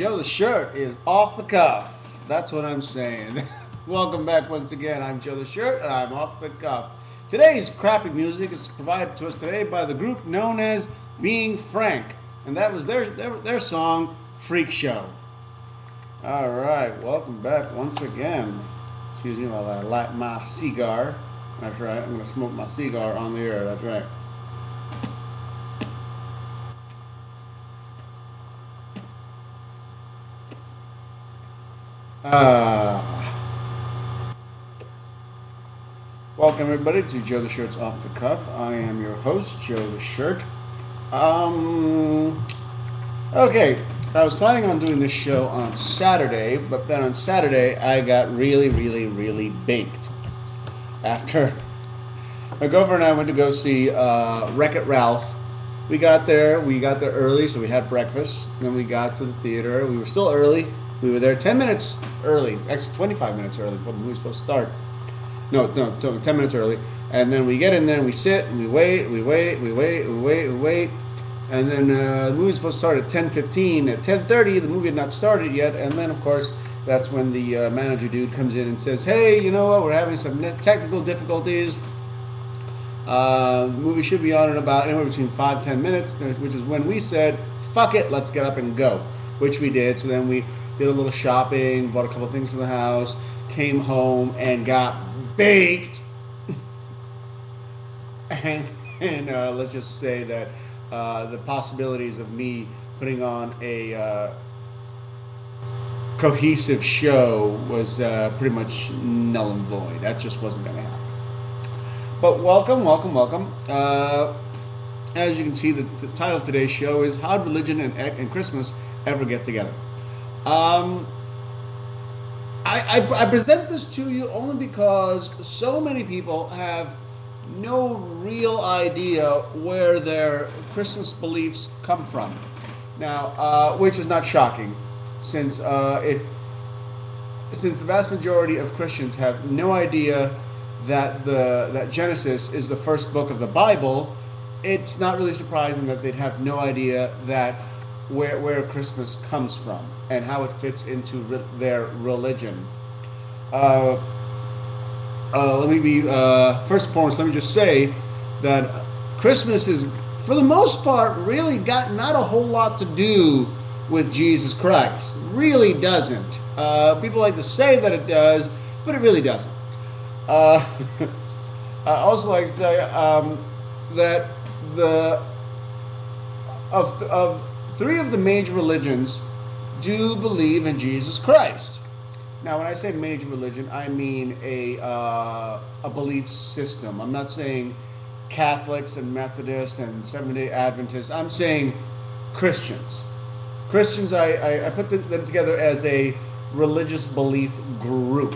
Joe the Shirt is off the cuff. That's what I'm saying. Welcome back once again. I'm Joe the Shirt and I'm off the cuff. Today's crappy music is provided to us today by the group known as Being Frank. And that was their song, Freak Show. Alright, welcome back once again. Excuse me while I light my cigar. That's right, I'm going to smoke my cigar on the air, that's right. Welcome everybody to Joe the Shirt's Off the Cuff. I am your host, Joe the Shirt. Okay, I was planning on doing this show on Saturday, but then on Saturday I got really baked. After my girlfriend and I went to go see Wreck-It Ralph. We got there early, so we had breakfast. And then we got to the theater. We were still early. We were there 10 minutes early, actually 25 minutes early before the movie was supposed to start. No, 10 minutes early. And then we get in there and we sit and we wait. And then the movie was supposed to start at 10:15. At 10:30, the movie had not started yet. And then, of course, that's when the manager dude comes in and says, hey, you know what, we're having some technical difficulties. The movie should be on in about anywhere between 5-10 minutes, which is when we said, fuck it, let's get up and go, which we did. So then we did a little shopping, bought a couple things for the house, came home and got baked. and let's just say that the possibilities of me putting on a cohesive show was pretty much null and void. That just wasn't going to happen. But welcome. As you can see, the title of today's show is How'd Religion and Christmas Ever Get Together? I present this to you only because so many people have no real idea where their Christmas beliefs come from. Now, which is not shocking, since the vast majority of Christians have no idea that Genesis is the first book of the Bible. It's not really surprising that they'd have no idea that where Christmas comes from and how it fits into their religion. Let me be first and foremost. Let me just say that Christmas is, for the most part, really got not a whole lot to do with Jesus Christ. It really doesn't. People like to say that it does, but it really doesn't. I also like to tell you that of three of the major religions do believe in Jesus Christ. Now, when I say major religion, I mean a belief system. I'm not saying Catholics and Methodists and Seventh-day Adventists. I'm saying Christians. Christians, I put them together as a religious belief group.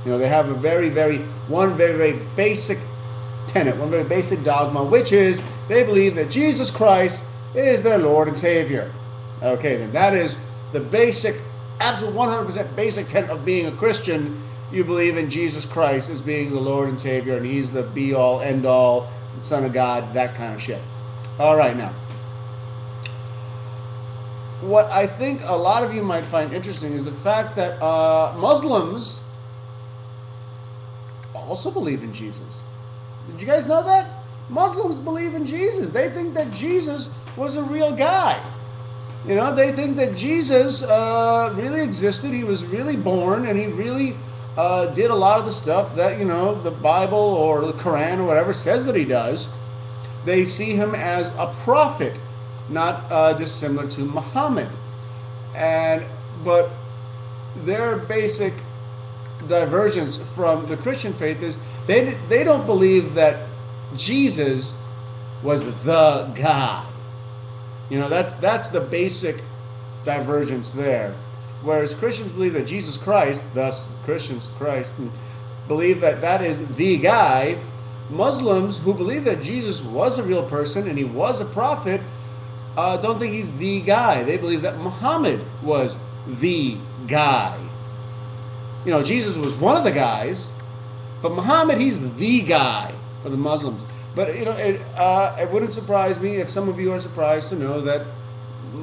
You know, they have a very basic tenet, one very basic dogma, which is they believe that Jesus Christ is their Lord and Savior. Okay, then that is the basic, absolute 100% basic tenet of being a Christian. You believe in Jesus Christ as being the Lord and Savior, and He's the be-all, end-all, Son of God, that kind of shit. All right, now, what I think a lot of you might find interesting is the fact that Muslims also believe in Jesus. Did you guys know that? Muslims believe in Jesus. They think that Jesus was a real guy. You know, they think that Jesus really existed. He was really born, and he really did a lot of the stuff that, you know, the Bible or the Quran or whatever says that he does. They see him as a prophet, not dissimilar to Muhammad. But their basic divergence from the Christian faith is they don't believe that Jesus was the guy. You know, that's the basic divergence there. Whereas Christians believe that Jesus Christ, thus Christians Christ, believe that is the guy. Muslims who believe that Jesus was a real person and he was a prophet don't think he's the guy. They believe that Muhammad was the guy. You know, Jesus was one of the guys, but Muhammad, he's the guy for the Muslims. But, you know, it wouldn't surprise me if some of you are surprised to know that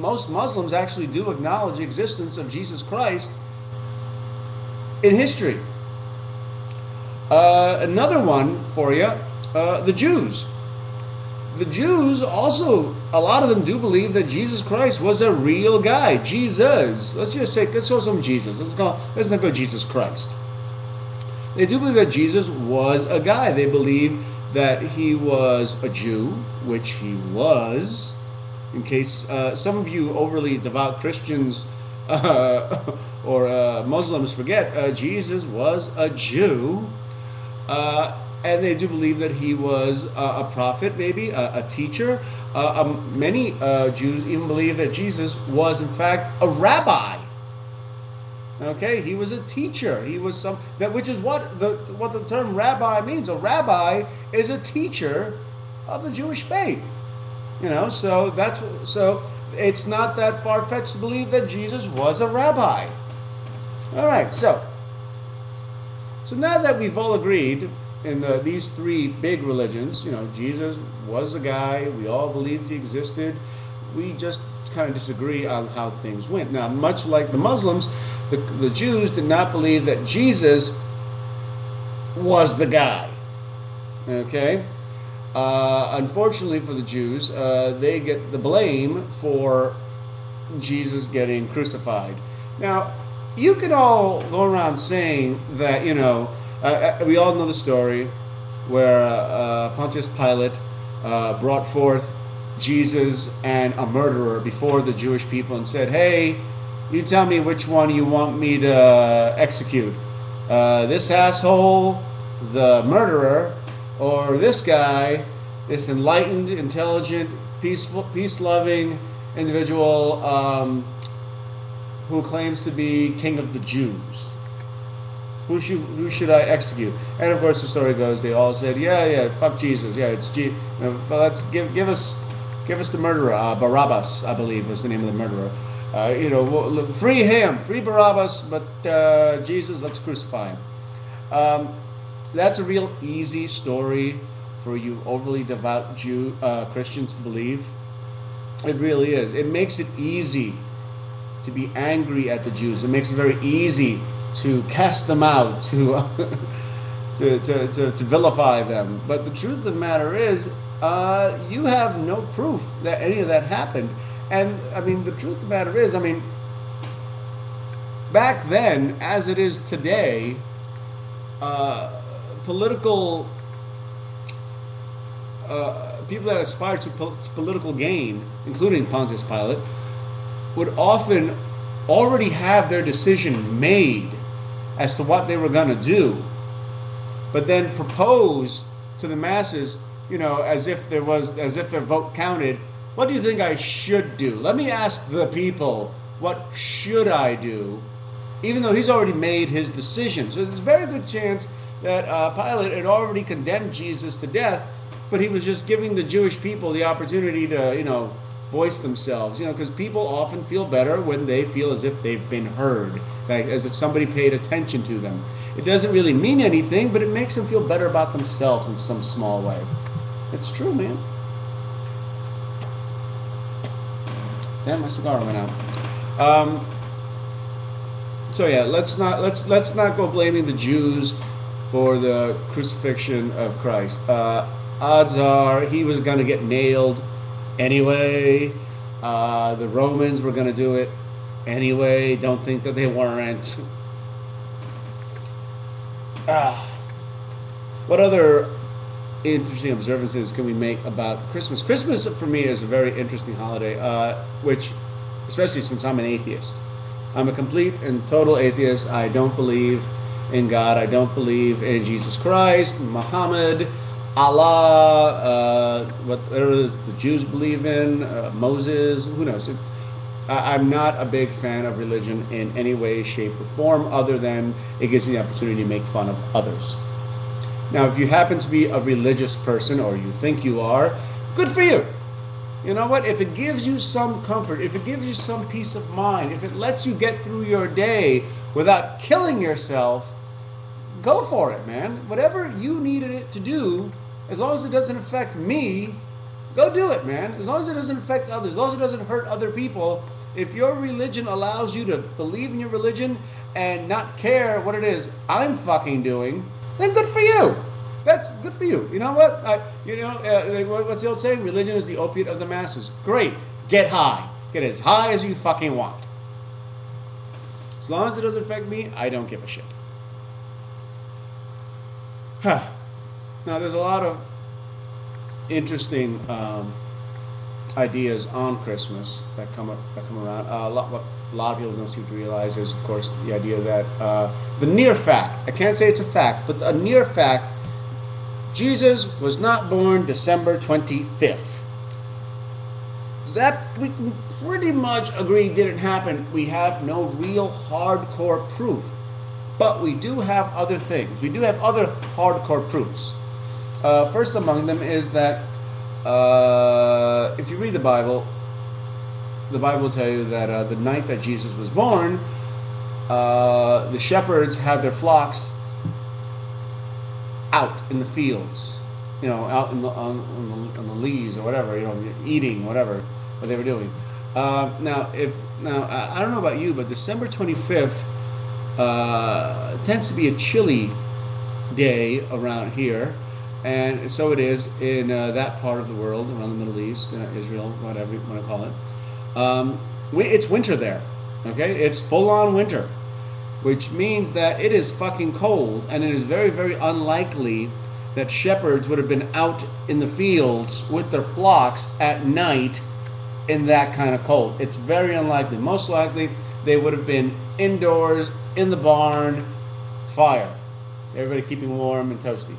most Muslims actually do acknowledge the existence of Jesus Christ in history. Another one for you, the Jews. The Jews also, a lot of them do believe that Jesus Christ was a real guy. Jesus. Let's go some Jesus. Let's not go Jesus Christ. They do believe that Jesus was a guy. They believe that he was a Jew, which he was. In case some of you overly devout Christians or Muslims forget, Jesus was a Jew. And they do believe that he was a prophet, maybe, a teacher. Many Jews even believe that Jesus was, in fact, a rabbi. Okay, he was a teacher. He was which is what the term rabbi means. A rabbi is a teacher of the Jewish faith. So it's not that far-fetched to believe that Jesus was a rabbi. All right, so now that we've all agreed in these three big religions, Jesus was a guy, we all believed he existed, we just kind of disagree on how things went. Now, much like the Muslims, the Jews did not believe that Jesus was the guy. Okay? Unfortunately for the Jews, they get the blame for Jesus getting crucified. Now, you can all go around saying that, we all know the story where Pontius Pilate brought forth Jesus and a murderer before the Jewish people and said, hey, you tell me which one you want me to execute. This asshole, the murderer, or this guy, this enlightened, intelligent, peace-loving individual who claims to be king of the Jews. Who should I execute? And of course, the story goes, they all said, yeah, fuck Jesus. Yeah, it's Jesus. Let's give us the murderer. Barabbas, I believe, was the name of the murderer. Free him, free Barabbas, but Jesus, let's crucify him. That's a real easy story for you overly devout Christians to believe. It really is. It makes it easy to be angry at the Jews. It makes it very easy to cast them out, to vilify them. But the truth of the matter is, you have no proof that any of that happened. And the truth of the matter is, back then, as it is today, political people that aspire to political gain, including Pontius Pilate, would often already have their decision made as to what they were going to do, but then propose to the masses, as if their vote counted. What do you think I should do? Let me ask the people, what should I do? Even though he's already made his decision. So there's a very good chance that Pilate had already condemned Jesus to death, but he was just giving the Jewish people the opportunity to, voice themselves. Because people often feel better when they feel as if they've been heard, as if somebody paid attention to them. It doesn't really mean anything, but it makes them feel better about themselves in some small way. It's true, man. Damn, my cigar went out. So yeah, let's not go blaming the Jews for the crucifixion of Christ. Odds are he was going to get nailed anyway. The Romans were going to do it anyway. Don't think that they weren't. What other interesting observances can we make about Christmas? Christmas for me is a very interesting holiday, which, especially since I'm an atheist. I'm a complete and total atheist. I don't believe in God. I don't believe in Jesus Christ, Muhammad, Allah, whatever it is the Jews believe in, Moses, who knows. I'm not a big fan of religion in any way, shape, or form, other than it gives me the opportunity to make fun of others. Now, if you happen to be a religious person, or you think you are, good for you. You know what? If it gives you some comfort, if it gives you some peace of mind, if it lets you get through your day without killing yourself, go for it, man. Whatever you needed it to do, as long as it doesn't affect me, go do it, man. As long as it doesn't affect others, as long as it doesn't hurt other people. If your religion allows you to believe in your religion and not care what it is I'm fucking doing, then good for you. That's good for you. You know what? What's the old saying? Religion is the opiate of the masses. Great. Get high. Get as high as you fucking want. As long as it doesn't affect me, I don't give a shit. Now, there's a lot of interesting ideas on Christmas that come around. What a lot of people don't seem to realize is, of course, the idea that the near fact. I can't say it's a fact, but a near fact. Jesus was not born December 25th. That we can pretty much agree didn't happen. We have no real hardcore proof. But we do have other things. We do have other hardcore proofs. First among them is that if you read the Bible will tell you that the night that Jesus was born, the shepherds had their flocks out in the fields, out in on the leaves or whatever, eating whatever they were doing. Now I don't know about you, but December 25th tends to be a chilly day around here, and so it is in that part of the world, around the Middle East, Israel, whatever you want to call it. It's winter there. Okay, it's full-on winter, which means that it is fucking cold, and it is very, very unlikely that shepherds would have been out in the fields with their flocks at night in that kind of cold. It's very unlikely. Most likely, they would have been indoors, in the barn, fire. Everybody keeping warm and toasty.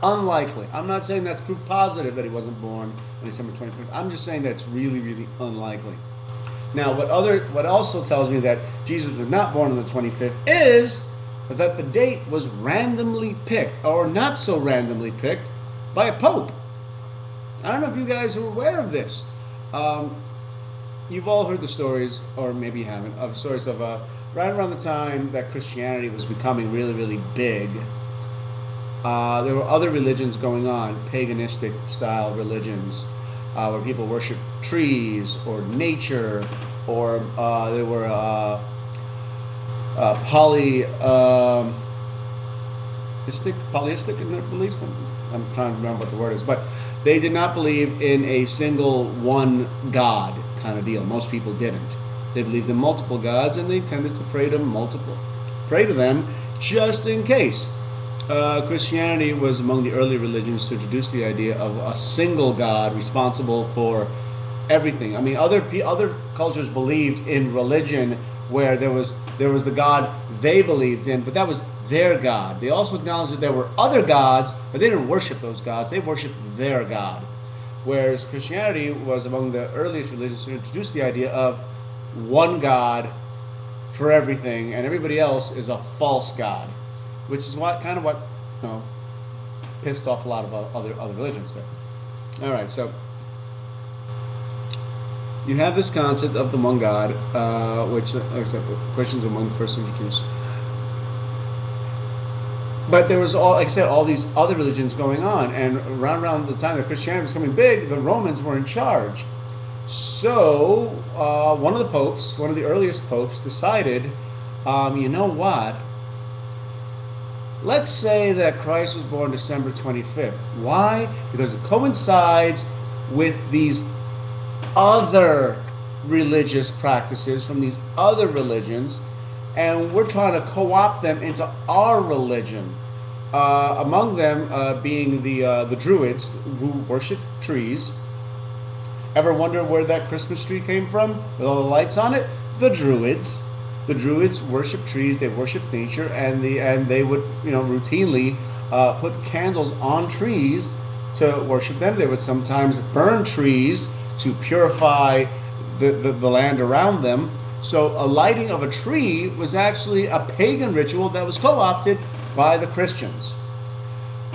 Unlikely. I'm not saying that's proof positive that he wasn't born on December 25th. I'm just saying that's really, really unlikely. Now, what also tells me that Jesus was not born on the 25th is that the date was randomly picked, or not so randomly picked, by a pope. I don't know if you guys are aware of this. You've all heard the stories, or maybe you haven't, of stories of right around the time that Christianity was becoming really, really big. There were other religions going on, paganistic style religions, where people worship trees or nature, or there were polyistic in their beliefs. I'm trying to remember what the word is, but they did not believe in a single one God kind of deal. Most people didn't. They believed in multiple gods, and they tended to pray to them just in case. Christianity was among the early religions to introduce the idea of a single God responsible for everything. I mean, other cultures believed in religion where there was the God they believed in, but that was their God. They also acknowledged that there were other gods, but they didn't worship those gods. They worshiped their God. Whereas Christianity was among the earliest religions to introduce the idea of one God for everything, and everybody else is a false God, which is what pissed off a lot of other religions there. All right, so you have this concept of the one God, which, like I said, Christians were among the first introduced. But there was all these other religions going on, and around the time that Christianity was becoming big, the Romans were in charge. So one of the earliest popes, decided, you know what? Let's say that Christ was born December 25th. Why? Because it coincides with these other religious practices from these other religions, and we're trying to co-opt them into our religion. Among them being the Druids, who worship trees. Ever wonder where that Christmas tree came from with all the lights on it? The Druids. The Druids worship trees. They worship nature, and they would routinely put candles on trees to worship them. They would sometimes burn trees to purify the land around them. So a lighting of a tree was actually a pagan ritual that was co-opted by the Christians.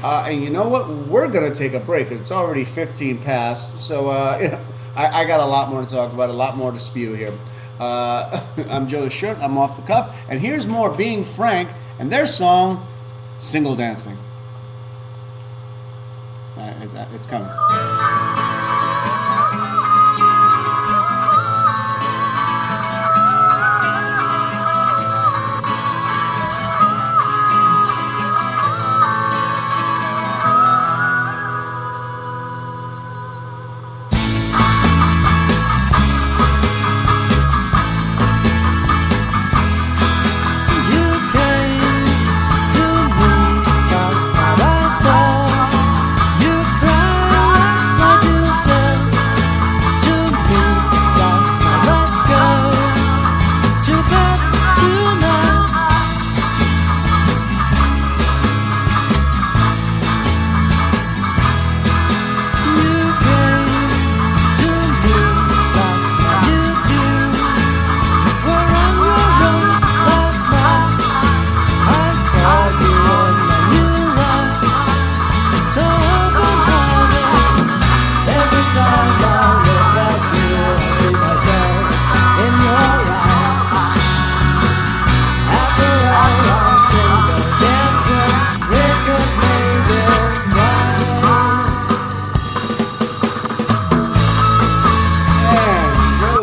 And you know what? We're going to take a break. It's already 15 past. So I got a lot more to talk about, a lot more to spew here. I'm Joe the Shirt. I'm off the cuff. And here's more Being Frank and their song, Single Dancing. It's coming.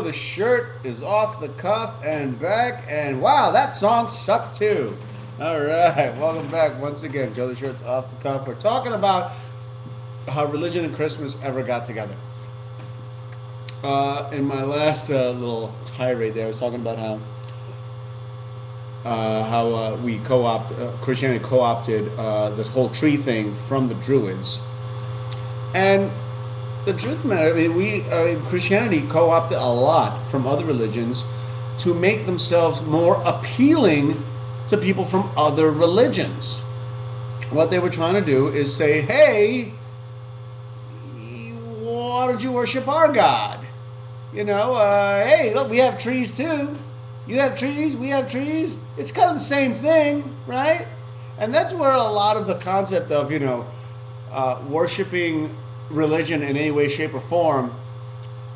the shirt is off the cuff and back, and wow, that song sucked too. All right, welcome back once again. Joe the Shirt's off the cuff. We're talking about how religion and Christmas ever got together. In my last little tirade there, I was talking about how Christianity co-opted the whole tree thing from the Druids. And the truth of the matter, I mean, Christianity co-opted a lot from other religions to make themselves more appealing to people from other religions. What they were trying to do is say, hey, why don't you worship our God? You know, hey, look, we have trees too. You have trees, we have trees. It's kind of the same thing, right? And that's where a lot of the concept of, worshiping religion in any way, shape, or form,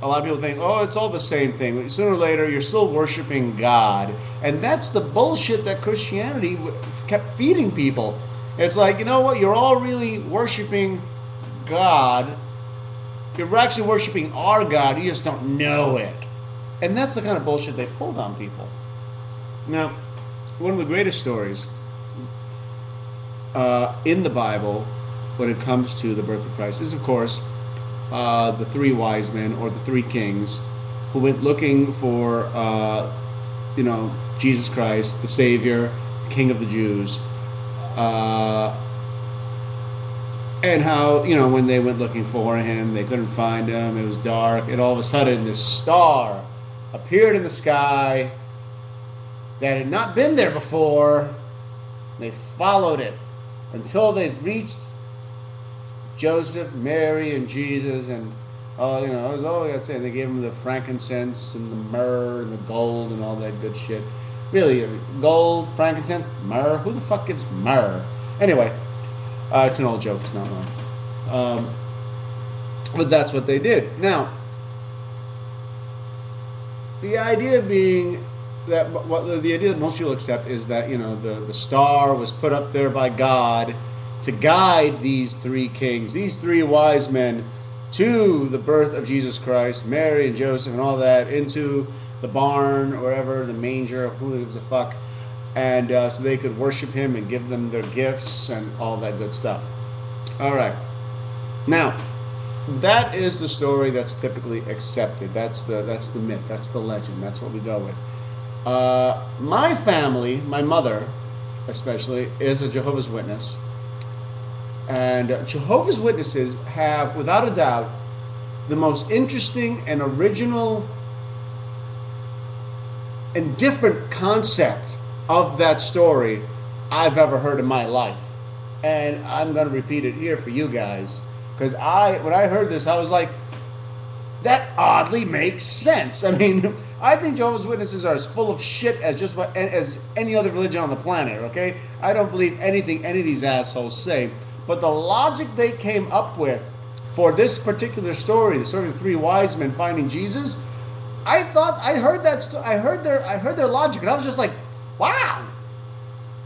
a lot of people think, oh, it's all the same thing. Sooner or later, you're still worshiping God. And that's the bullshit that Christianity kept feeding people. It's like, you know what? You're all really worshiping God. You're actually worshiping our God. You just don't know it. And that's the kind of bullshit they pulled on people. Now, one of the greatest stories in the Bible when it comes to the birth of Christ is, of course, the three wise men, or the three kings, who went looking for, Jesus Christ, the Savior, King of the Jews. And how, when they went looking for him, they couldn't find him, it was dark, and all of a sudden this star appeared in the sky that had not been there before. They followed it until they reached Joseph, Mary, and Jesus, and that was all we got to say. They gave him the frankincense and the myrrh and the gold and all that good shit. Really, gold, frankincense, myrrh? Who the fuck gives myrrh? Anyway, it's an old joke, it's not mine. But that's what they did. Now, the idea being that the idea that most people accept is that the star was put up there by God to guide these three kings, these three wise men, to the birth of Jesus Christ, Mary and Joseph and all that, into the barn or wherever, the manger, who gives a fuck, and so they could worship him and give them their gifts and all that good stuff. All right. Now, that is the story that's typically accepted. That's the myth. That's the legend. That's what we go with. My family, my mother especially, is a Jehovah's Witness. And Jehovah's Witnesses have, without a doubt, the most interesting and original and different concept of that story I've ever heard in my life. And I'm going to repeat it here for you guys. Because when I heard this, I was like, that oddly makes sense. I mean, I think Jehovah's Witnesses are as full of shit as as any other religion on the planet, okay? I don't believe anything any of these assholes say. But the logic they came up with for this particular story, the story of the three wise men finding Jesus, I heard their logic, and I was just like, wow,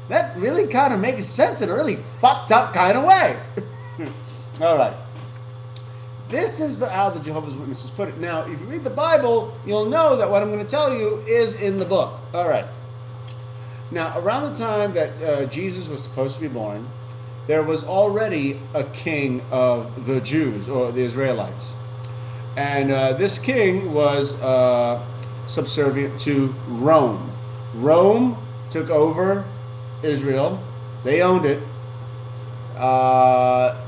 that really kind of makes sense in a really fucked up kind of way. All right. This is how the Jehovah's Witnesses put it. Now, if you read the Bible, you'll know that what I'm going to tell you is in the book. All right. Now, around the time that Jesus was supposed to be born, there was already a king of the Jews, or the Israelites. And this king was subservient to Rome. Rome took over Israel. They owned it.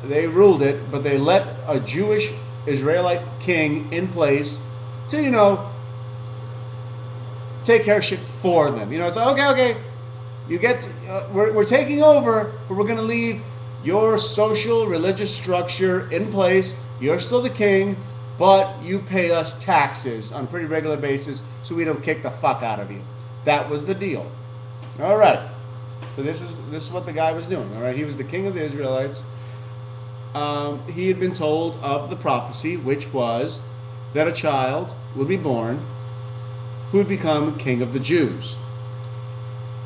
They ruled it, but they let a Jewish Israelite king in place to, take care of shit for them. It's like, okay, you get, we're taking over, but we're going to leave your social, religious structure in place. You're still the king, but you pay us taxes on a pretty regular basis so we don't kick the fuck out of you. That was the deal. All right. So this is what the guy was doing. All right. He was the king of the Israelites. He had been told of the prophecy, which was that a child would be born who would become king of the Jews.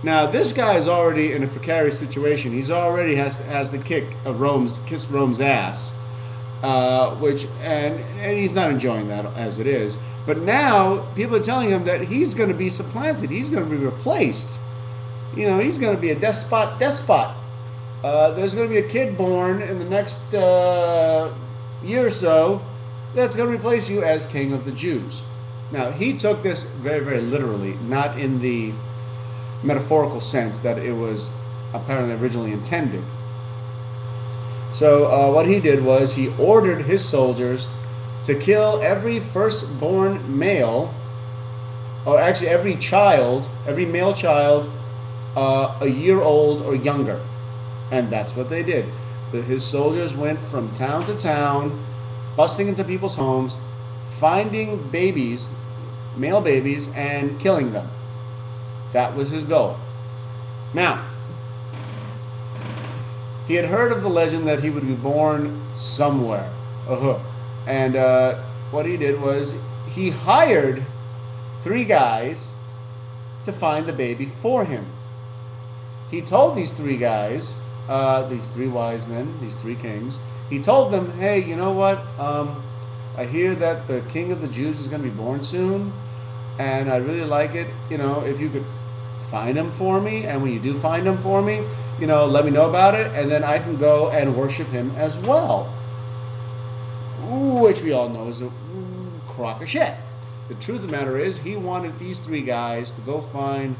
Now, this guy is already in a precarious situation. He's already has the kiss Rome's ass, and he's not enjoying that as it is. But now people are telling him that he's going to be supplanted. He's going to be replaced. He's going to be a despot. There's going to be a kid born in the next year or so that's going to replace you as king of the Jews. Now, he took this very, very literally, not in the metaphorical sense that it was apparently originally intended. So what he did was he ordered his soldiers to kill every firstborn male, or actually every male child, a year old or younger. And that's what they did. His soldiers went from town to town, busting into people's homes, finding babies, male babies, and killing them. That was his goal. Now, he had heard of the legend that he would be born somewhere. And what he did was he hired 3 guys to find the baby for him. He told these 3 guys, these 3 wise men, these 3 kings, he told them, hey, you know what? I hear that the king of the Jews is going to be born soon, and I really like it, if you could find him for me, and when you do find him for me, let me know about it, and then I can go and worship him as well. Which we all know is a crock of shit. The truth of the matter is, he wanted these 3 guys to go find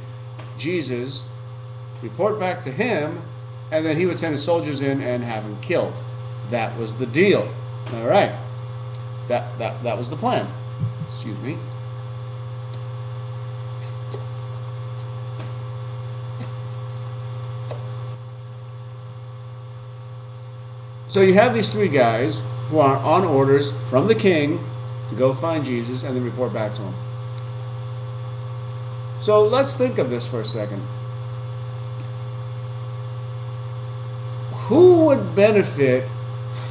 Jesus, report back to him, and then he would send his soldiers in and have him killed. That was the deal. All right. That was the plan. Excuse me. So you have these 3 guys who are on orders from the king to go find Jesus and then report back to him. So let's think of this for a second. Who would benefit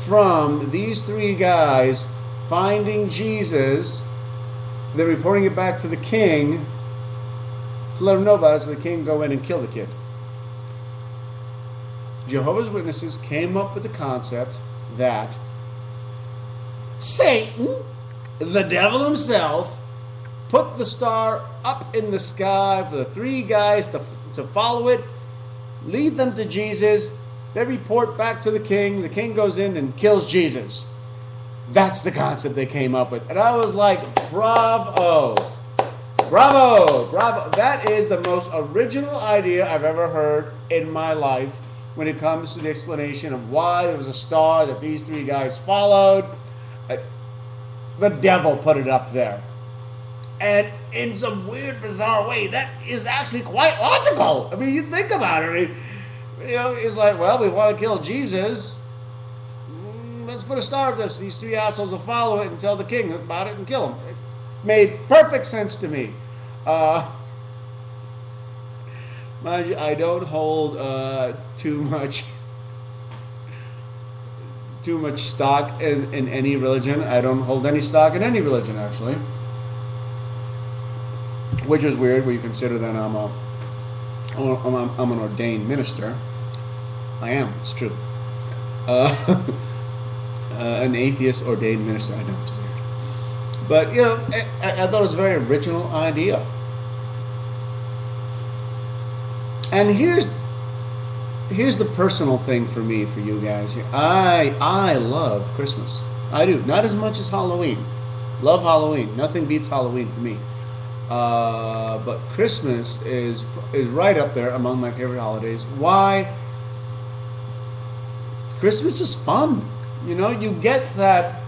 from these 3 guys finding Jesus, then reporting it back to the king to let him know about it, so the king can go in and kill the kid? Jehovah's Witnesses came up with the concept that Satan, the devil himself, put the star up in the sky for the 3 guys to follow it, lead them to Jesus. They report back to the king goes in and kills Jesus. That's the concept they came up with. And I was like, bravo. Bravo. Bravo. That is the most original idea I've ever heard in my life when it comes to the explanation of why there was a star that these 3 guys followed. The devil put it up there. And in some weird, bizarre way, that is actually quite logical. I mean, you think about it. It's like, well, we want to kill Jesus. Let's put a star up there so these 3 assholes will follow it and tell the king about it and kill him. It made perfect sense to me. Mind you, I don't hold too much stock in any religion. I don't hold any stock in any religion, actually. Which is weird when you consider that I'm an ordained minister. I am, it's true. An atheist ordained minister. I know, it's weird. But, I thought it was a very original idea. And here's the personal thing for me, for you guys. I love Christmas. I do. Not as much as Halloween. Love Halloween. Nothing beats Halloween for me. But Christmas is right up there among my favorite holidays. Why? Christmas is fun. You get that,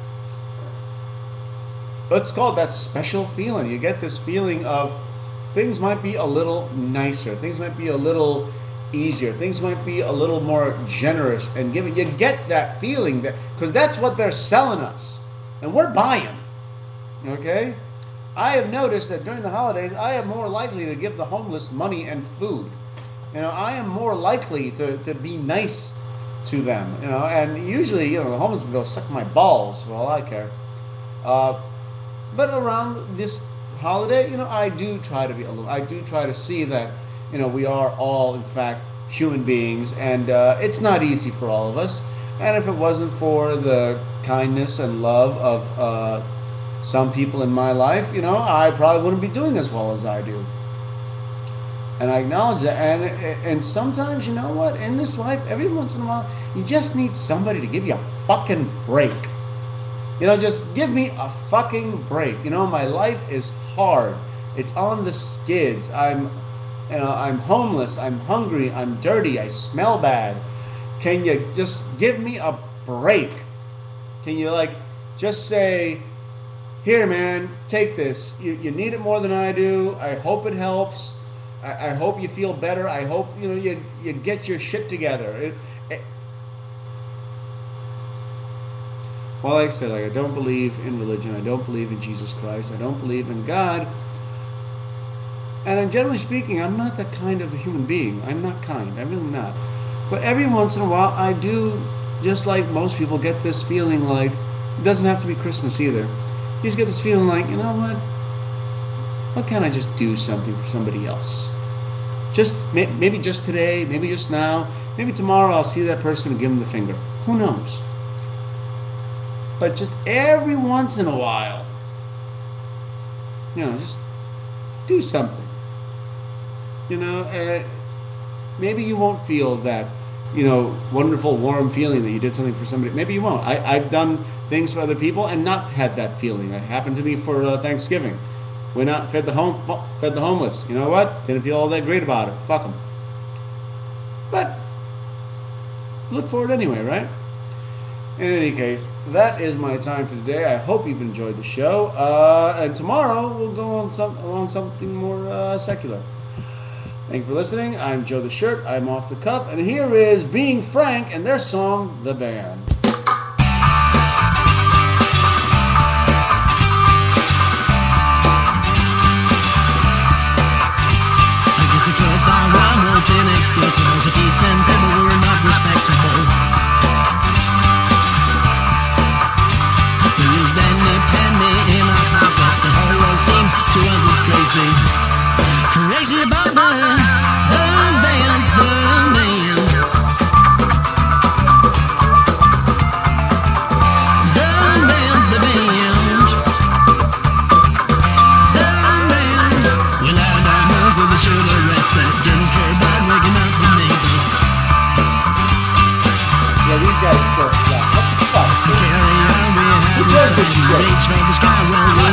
let's call it that special feeling. You get this feeling of things might be a little nicer. Things might be a little easier. Things might be a little more generous and giving. You get that feeling because that's what they're selling us. And we're buying. Okay? I have noticed that during the holidays, I am more likely to give the homeless money and food. I am more likely to be nice to them. And usually, the homeless will go suck my balls for all I care. But around this holiday, I do try to see that, we are all, in fact, human beings, and it's not easy for all of us. And if it wasn't for the kindness and love of some people in my life, I probably wouldn't be doing as well as I do. And I acknowledge that. And sometimes, you know what? In this life, every once in a while, you just need somebody to give you a fucking break. Just give me a fucking break. My life is hard. It's on the skids. I'm homeless. I'm hungry. I'm dirty. I smell bad. Can you just give me a break? Can you just say, here, man, take this. You need it more than I do. I hope it helps. I hope you feel better. I hope you get your shit together. Well, like I said, I don't believe in religion. I don't believe in Jesus Christ. I don't believe in God. And generally speaking, I'm not that kind of a human being. I'm not kind. I'm really not. But every once in a while, I do, just like most people, get this feeling like, it doesn't have to be Christmas either. You just get this feeling like, you know what? What can't I just do something for somebody else? Maybe just today, maybe just now, maybe tomorrow I'll see that person and give them the finger. Who knows? But just every once in a while, just do something. Maybe you won't feel that, wonderful, warm feeling that you did something for somebody. Maybe you won't. I've done things for other people and not had that feeling. It happened to me for Thanksgiving. Went out, fed the homeless. You know what? Didn't feel all that great about it. Fuck them. But look for it anyway, right? In any case, that is my time for today. I hope you've enjoyed the show. And tomorrow we'll go on along something more secular. Thank you for listening. I'm Joe the Shirt. I'm Off the Cuff. And here is Being Frank and their song, The Band. Inexplicable to decent people who are not respectable. We used any penny in our pockets. The whole world seemed to us as crazy. Crazy about the band. We loud our nose with the shoulder rest that didn't care about waking up the neighbors. Yeah, these guys still suck. What the fuck? Carry on, we had reach for the sky where we